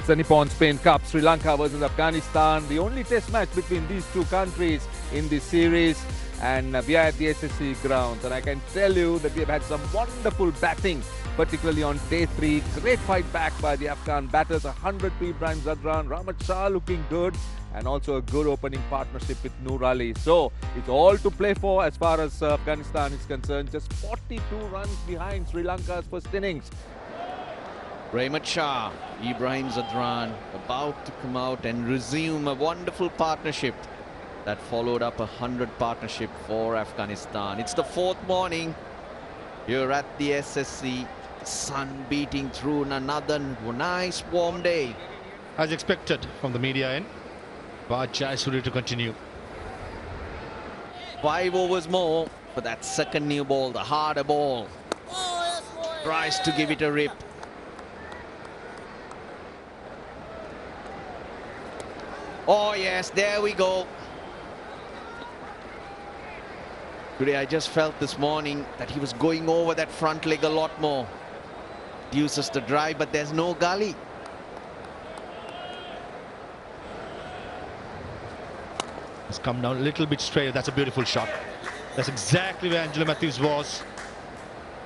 It's the Nippon Spain Cup, Sri Lanka versus Afghanistan. The only test match between these two countries in this series. And we are at the SSC grounds. And I can tell you that we have had some wonderful batting, particularly on day 3. Great fight back by the Afghan batters. 100 for Ibrahim Zadran. Rahmat Shah looking good. And also a good opening partnership with Noor Ali. So it's all to play for as far as Afghanistan is concerned. Just 42 runs behind Sri Lanka's first innings. Rahmat Shah, Ibrahim Zadran about to come out and resume a wonderful partnership that followed up a 100 partnership for Afghanistan. It's the 4th morning here at the SSC. Sun beating through another nice warm day. As expected from the media end. But Jayasuriya to continue. 5 overs more for that second new ball, the harder ball. Tries to give it a rip. Oh yes, there we go. Today I just felt this morning that he was going over that front leg a lot more. Uses the drive, but there's no gully. It's come down a little bit straight. That's a beautiful shot. That's exactly where Angelo Matthews was.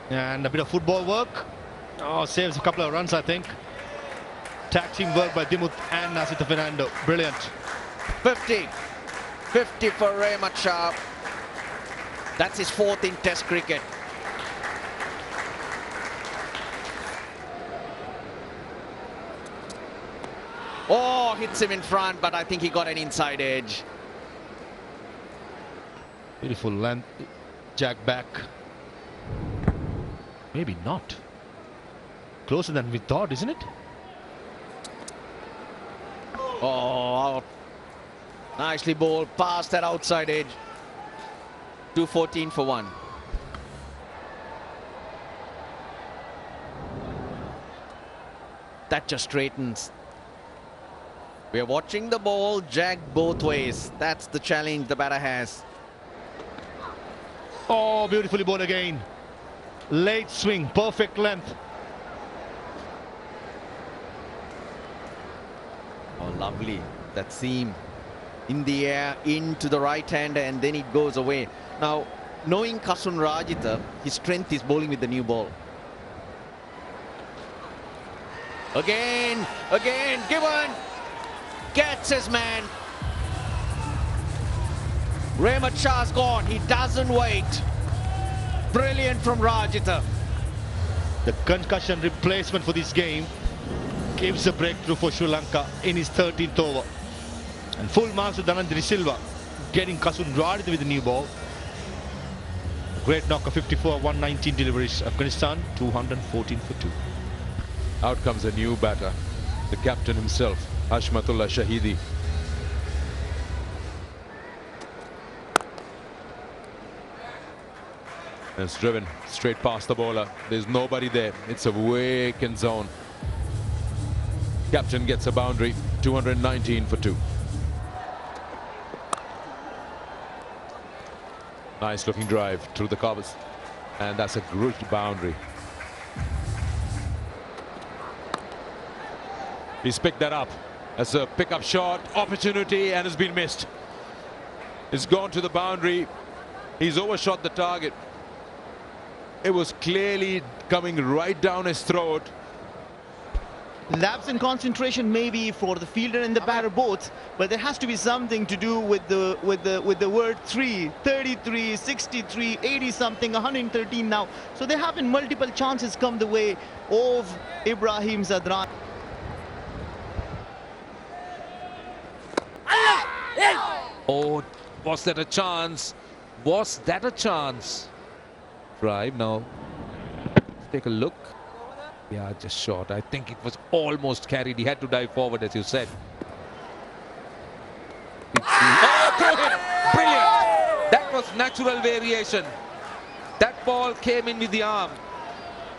And a bit of football work. Oh, saves a couple of runs, I think. Tag team work by Dimuth and Nasita Fernando. Brilliant. 50. 50 for Rahmat Shah. That's his 4th in Test cricket. Oh, hits him in front, but I think he got an inside edge. Beautiful length. Jack back. Maybe not. Closer than we thought, isn't it? Oh, out. Nicely bowled past that outside edge. 214 for 1. That just straightens. We are watching the ball jag both ways. That's the challenge the batter has. Oh, beautifully bowled again. Late swing, perfect length. Oh, lovely. That seam in the air, into the right hand, and then it goes away. Now, knowing Kasun Rajitha, his strength is bowling with the new ball. Again, Given gets his man. Rahmat Shah's gone. He doesn't wait. Brilliant from Rajitha. The concussion replacement for this game gives a breakthrough for Sri Lanka in his 13th over. And full marks to Dhananjay Silva, getting Kasun Rajitha with the new ball. Great knocker, 54, 119 deliveries. Afghanistan, 214 for 2. Out comes a new batter, the captain himself, Hashmatullah Shahidi. And it's driven straight past the bowler. There's nobody there. It's a vacant zone. Captain gets a boundary, 219 for 2. Nice looking drive through the covers. And that's a good boundary. He's picked that up as a pickup shot opportunity and has been missed. It's gone to the boundary. He's overshot the target. It was clearly coming right down his throat. Lapse in concentration maybe for the fielder and the batter both, but there has to be something to do with the word 3, 33, 63, 80 something, 113 now. So there have been multiple chances come the way of Ibrahim Zadran. Oh, was that a chance? Was that a chance? Drive now. Let's take a look. Yeah, just short. I think it was almost carried. He had to dive forward, as you said. Oh, throw hit! Brilliant! That was natural variation. That ball came in with the arm.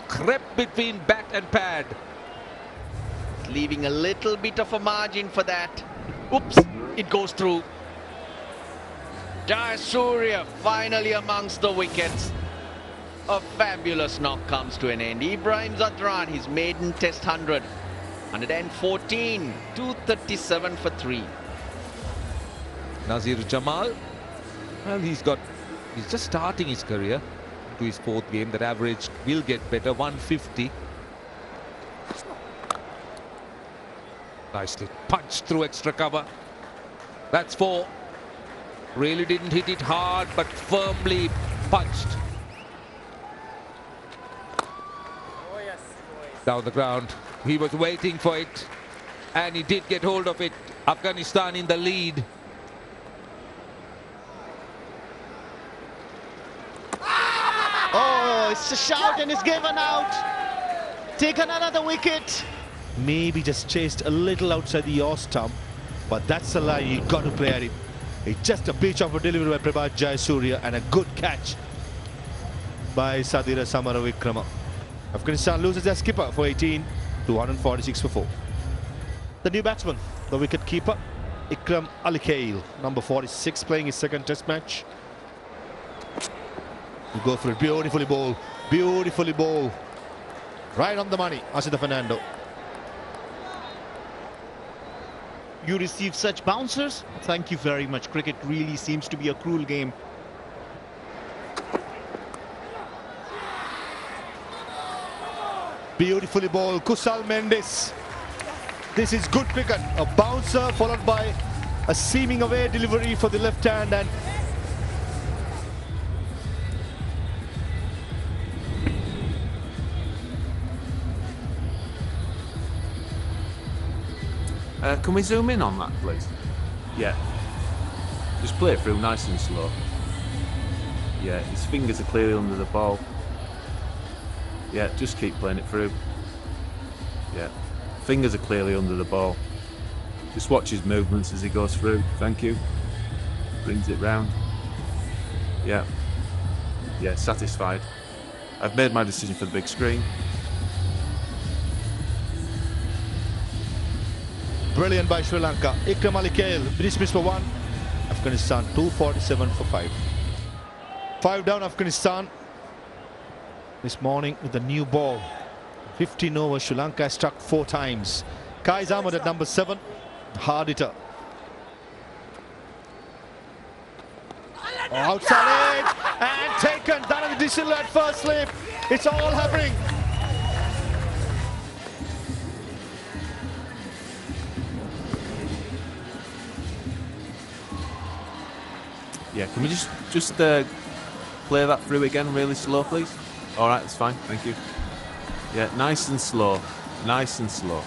Crept between bat and pad. Leaving a little bit of a margin for that. Oops, it goes through. Jayasuriya finally amongst the wickets. A fabulous knock comes to an end. Ibrahim Zadran, his maiden Test 100. 114, 237 for 3. Nazir Jamal, well, he's just starting his career to his 4th game. That average will get better, 150. Nicely punched through extra cover. That's 4. Really didn't hit it hard, but firmly punched. Down the ground. He was waiting for it, and he did get hold of it. Afghanistan in the lead. Oh, it's a shout and it's given out. Taken another wicket. Maybe just chased a little outside the off stump, but that's a lie. You got to play at him. It's just a pitch of a delivery by Prabhat Jayasuriya and a good catch by Sadira Samaravikrama. Afghanistan loses their skipper for 18, 246 for 4. The new batsman, the wicket keeper, Ikram Ali Khail, number 46, playing his 2nd test match. You go for it, beautifully bowled, right on the money, Asita Fernando. You receive such bouncers? Thank you very much. Cricket really seems to be a cruel game. Beautifully bowled, Kusal Mendes. This is good cricket. A bouncer followed by a seaming away delivery for the left hand, and can we zoom in on that, please? Yeah. Just play it through nice and slow. Yeah, his fingers are clearly under the ball. Yeah, just keep playing it through. Yeah, fingers are clearly under the ball. Just watch his movements as he goes through. Thank you. Brings it round. Yeah. Yeah, satisfied. I've made my decision for the big screen. brilliant by Sri Lanka. Ikram Ali Khail, dismissed for 1. Afghanistan 247 for 5. 5 down Afghanistan this morning with a new ball. 15 overs, Sri Lanka has struck 4 times. Kais Ahmed at number 7, hard hitter. Outside edge and taken. Dhananjay De Silva at first slip. It's all happening. Yeah, can we just play that through again really slow, please? All right, that's fine. Thank you. Yeah, nice and slow. Nice and slow.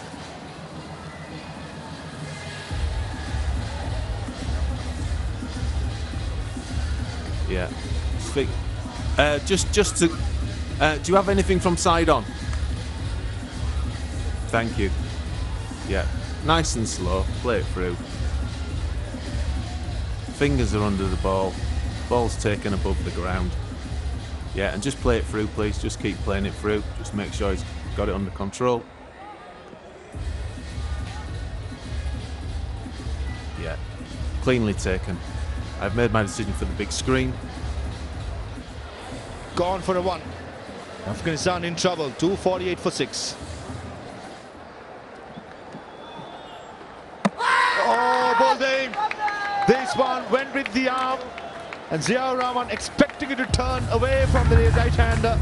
Yeah. Just to... do you have anything from side on? Thank you. Yeah. Nice and slow. Play it through. Fingers are under the ball. Ball's taken above the ground. Yeah, and just play it through, please. Just keep playing it through. Just make sure he's got it under control. Yeah. Cleanly taken. I've made my decision for the big screen. Gone for a 1. Afghanistan in trouble. 248 for 6. Oh, ball game. This one went with the arm. And Ziaur Rahman expecting it to turn away from the right-hander.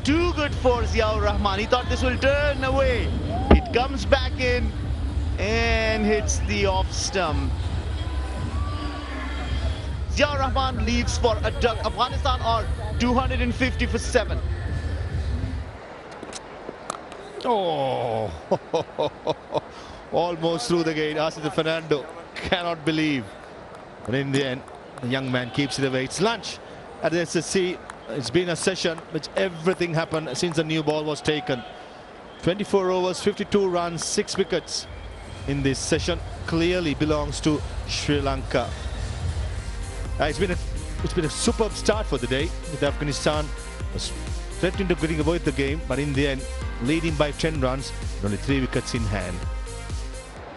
Too good for Ziaur Rahman. He thought this will turn away. It comes back in and hits the off stump. Ziaur Rahman leaves for a duck. Afghanistan are 250 for 7. Oh, almost through the gate. Asita Fernando cannot believe. But in the end, the young man keeps it away. It's lunch at the SSC. It's been a session which everything happened since the new ball was taken. 24 overs, 52 runs, 6 wickets in this session. Clearly belongs to Sri Lanka. It's been a superb start for the day. With Afghanistan was threatening to getting away with the game, but in the end, leading by 10 runs, and only 3 wickets in hand.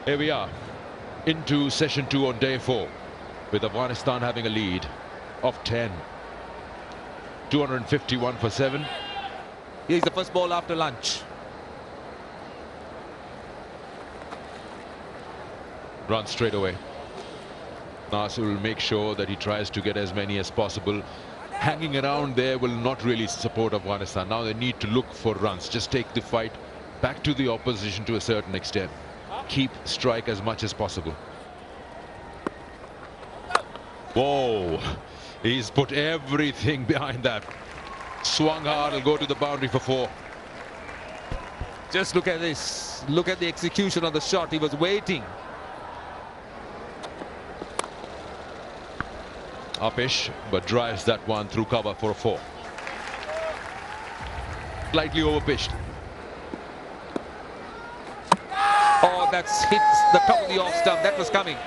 Here we are into session 2 on day 4, with Afghanistan having a lead of 10. 251 for 7. Here's the first ball after lunch. run straight away. Nasir will make sure that he tries to get as many as possible. Hanging around there will not really support Afghanistan. Now they need to look for runs. Just take the fight back to the opposition to a certain extent. Keep strike as much as possible. Whoa, he's put everything behind that. Swung hard, will go to the boundary for 4. Just look at this. Look at the execution of the shot. He was waiting. Upish, but drives that one through cover for a 4. Slightly overpitched. Oh, that's hit the top of the off stump. That was coming.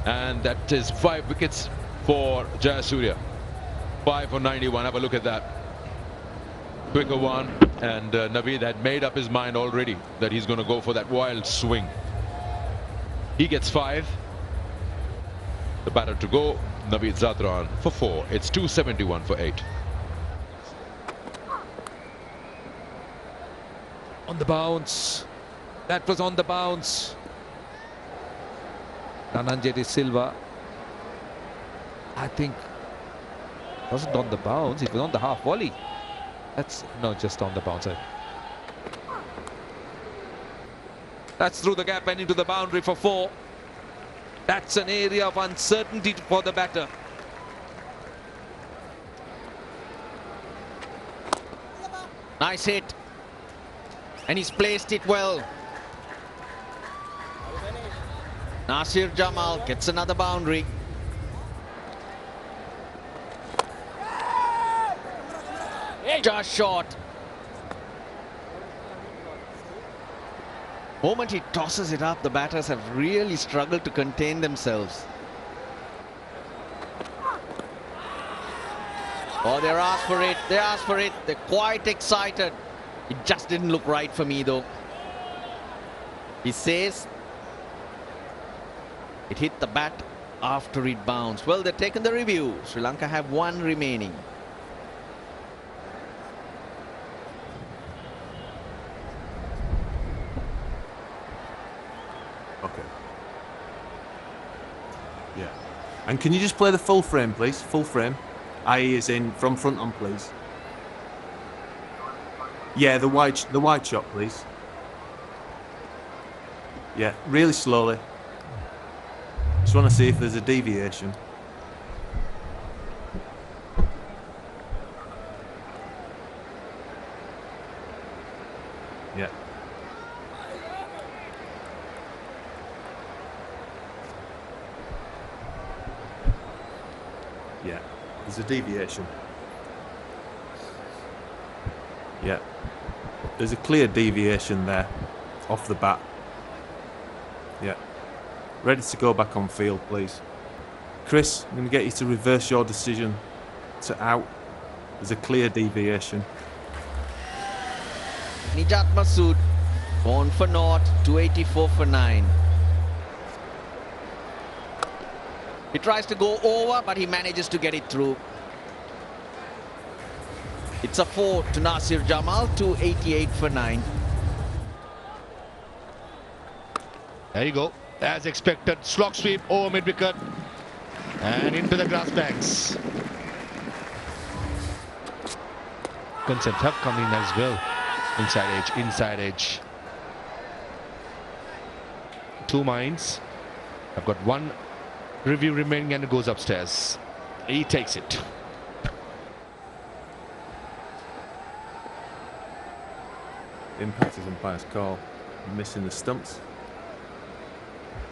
And that is 5 wickets for Jayasuriya. 5 for 91. Have a look at that. Quicker one. And Naveed had made up his mind already that he's going to go for that wild swing. He gets 5. The batter to go, Naveed Zadran for 4. It's 271 for 8. On the bounce. That was on the bounce. Dhananjay Silva. I think wasn't on the bounce. It was on the half volley. That's no, just on the bounce. That's through the gap and into the boundary for 4. That's an area of uncertainty for the batter. Nice hit. And he's placed it well. Nasir Jamal gets another boundary. Just short. Moment he tosses it up, the batters have really struggled to contain themselves. Oh, they're asked for it. They asked for it. They're quite excited. It just didn't look right for me, though. He says it hit the bat after it bounced. Well, they've taken the review. Sri Lanka have 1 remaining. Okay. Yeah. And can you just play the full frame, please? Full frame. IE is in from front on, please. Yeah, the wide shot, please. Yeah, really slowly. Just want to see if there's a deviation. Yeah. Yeah, there's a deviation. Yeah. There's a clear deviation there, off the bat. Yeah. Ready to go back on field, please. Chris, I'm going to get you to reverse your decision to out. There's a clear deviation. Nijat Masood, gone for naught, 284 for 9. He tries to go over, but he manages to get it through. It's a 4 to Nasir Jamal, 288 for 9. There you go. As expected, slog sweep over mid-wicket and into the grass banks. Concept have come in as well. Inside edge. 2 minds. I've got 1 review remaining and it goes upstairs. He takes it. Impact is umpire's call. Missing the stumps.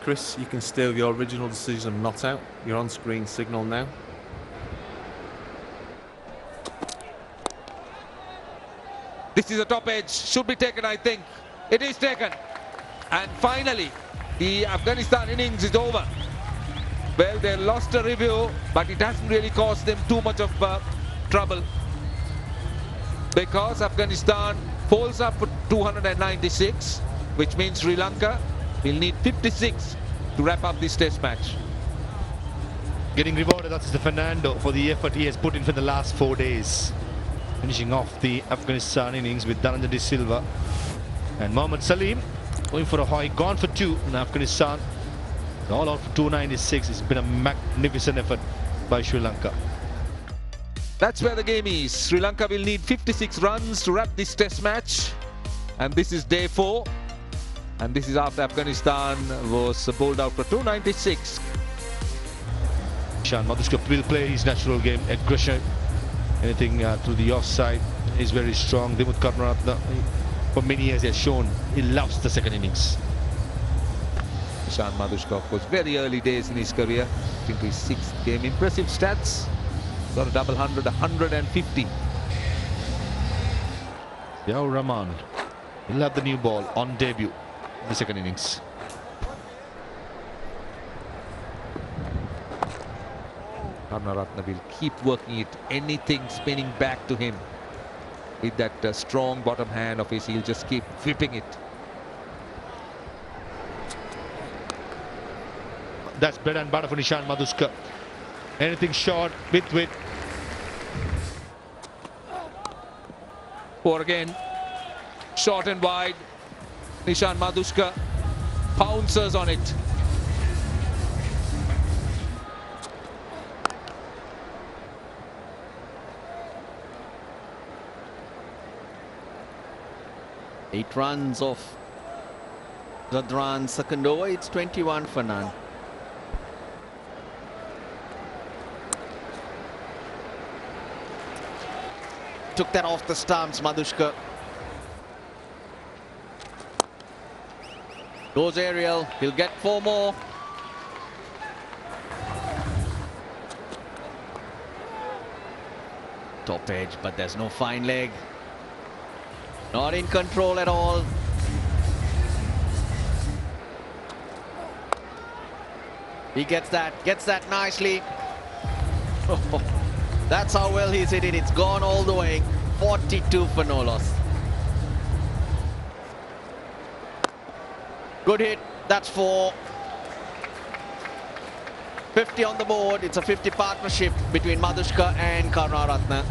Chris, you can stay with your original decision of not out. Your on-screen signal now. This is a top edge. Should be taken, I think. It is taken. And finally, the Afghanistan innings is over. Well, they lost a review, but it hasn't really caused them too much of trouble. Because Afghanistan falls up for 296, which means Sri Lanka will need 56 to wrap up this test match. Getting rewarded, that's the Fernando for the effort he has put in for the last 4 days. Finishing off the Afghanistan innings with Dhananjay Silva and Mohammad Salim going for a high, gone for 2 in Afghanistan. All out for 296. It's been a magnificent effort by Sri Lanka. That's where the game is. Sri Lanka will need 56 runs to wrap this test match. And this is day 4. And this is after Afghanistan was bowled out for 296. Ishan Madhushka will play his natural game, aggression. Anything to the offside is very strong. Dimuth Karunaratne, for many years, he has shown he loves the second innings. Ishan Madhushka, of course, very early days in his career, into his 6th game. Impressive stats. Got a double 100, 150. Yaur Rahman will have the new ball on debut in the second innings. Karunaratne will keep working it. Anything spinning back to him with that strong bottom hand of his, he'll just keep flipping it. That's bread and butter for Ishan Madhushka. Anything short, with. Or again, short and wide. Ishan Madhushka pounces on it. Eight runs off Zadran's second over. It's 21 for none. Took that off the stumps, Madhushka. Goes aerial. He'll get 4 more. Top edge, but there's no fine leg. Not in control at all. He gets that nicely. That's how well he's hit it. It's gone all the way. 42 for no loss. Good hit. That's 4. 50 on the board. It's a 50 partnership between Madhushka and Karunaratne.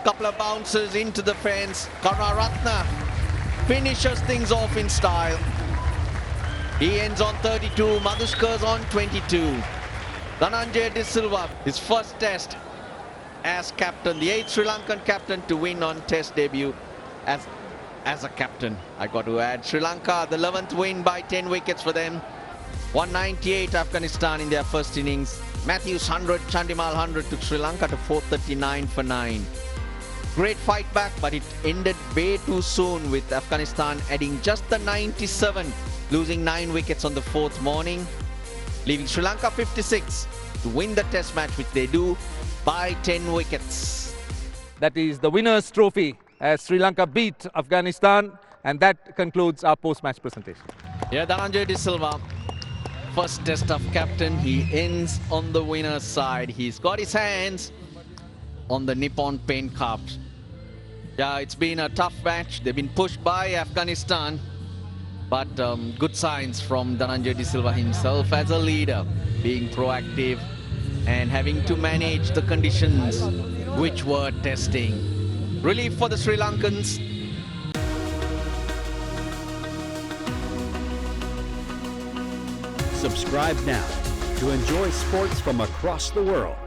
Couple of bounces into the fence. Karunaratne finishes things off in style. He ends on 32. Madhushka's on 22. Dhananjaya De Silva, his first test as captain, the 8th Sri Lankan captain to win on test debut as a captain. I got to add, Sri Lanka, the 11th win by 10 wickets for them. 198 Afghanistan in their first innings. Matthews 100, Chandimal 100 took Sri Lanka to 439 for 9. Great fight back, but it ended way too soon with Afghanistan adding just the 97, losing 9 wickets on the 4th morning, leaving Sri Lanka 56 to win the test match, which they do by 10 wickets. That is the winner's trophy as Sri Lanka beat Afghanistan, and that concludes our post-match presentation. Yeah, Dhananjaya De Silva, first test of captain, he ends on the winner's side. He's got his hands on the Nippon Paint Cups. Yeah, it's been a tough match. They've been pushed by Afghanistan, but good signs from Dhananjaya De Silva himself as a leader, being proactive and having to manage the conditions which were testing. Relief for the Sri Lankans. Subscribe now to enjoy sports from across the world.